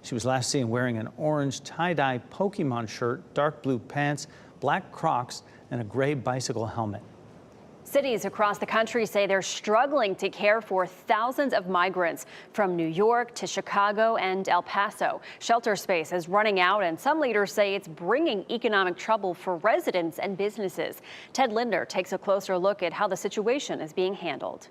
She was last seen wearing an orange tie-dye Pokemon shirt, dark blue pants, black Crocs, and a gray bicycle helmet. Cities across the country say they're struggling to care for thousands of migrants from New York to Chicago and El Paso. Shelter space is running out, and some leaders say it's bringing economic trouble for residents and businesses. Ted Linder takes a closer look at how the situation is being handled.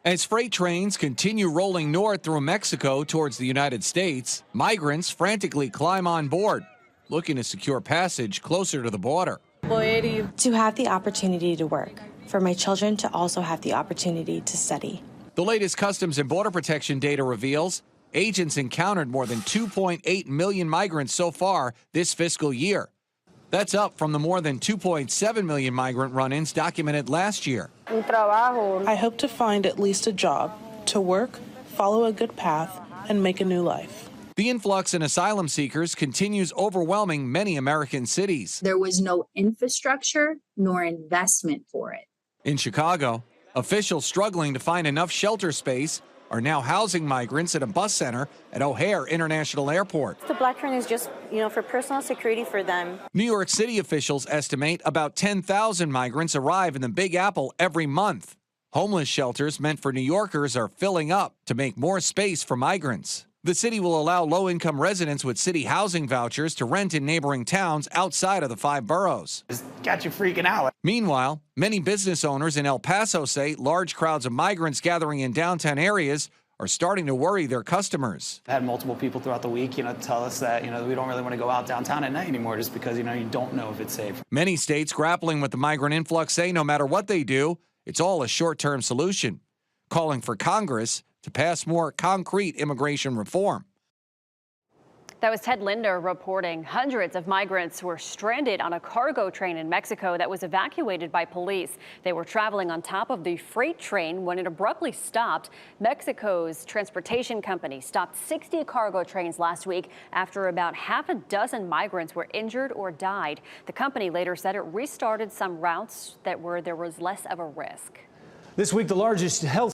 As freight trains continue rolling north through Mexico towards the United States, migrants frantically climb on board, looking to secure passage closer to the border. To have the opportunity to work, for my children to also have the opportunity to study. The latest Customs and Border Protection data reveals agents encountered more than 2.8 million migrants so far this fiscal year. That's up from the more than 2.7 million migrant run-ins documented last year. I hope to find at least a job, to work, follow a good path, and make a new life. The influx in asylum seekers continues overwhelming many American cities. There was no infrastructure nor investment for it. In Chicago, officials struggling to find enough shelter space are now housing migrants at a bus center at O'Hare International Airport. The black train is just, for personal security for them. New York City officials estimate about 10,000 migrants arrive in the Big Apple every month. Homeless shelters meant for New Yorkers are filling up to make more space for migrants. The city will allow low-income residents with city housing vouchers to rent in neighboring towns outside of the 5 boroughs. It's got you freaking out. Meanwhile, many business owners in El Paso say large crowds of migrants gathering in downtown areas are starting to worry their customers. I've had multiple people throughout the week, tell us that, we don't really want to go out downtown at night anymore just because, you don't know if it's safe. Many states grappling with the migrant influx say no matter what they do, it's all a short-term solution, calling for Congress to pass more concrete immigration reform. That was Ted Linder reporting. Hundreds of migrants were stranded on a cargo train in Mexico that was evacuated by police. They were traveling on top of the freight train when it abruptly stopped. Mexico's transportation company stopped 60 cargo trains last week after about half a dozen migrants were injured or died. The company later said it restarted some routes there was less of a risk. This week, the largest health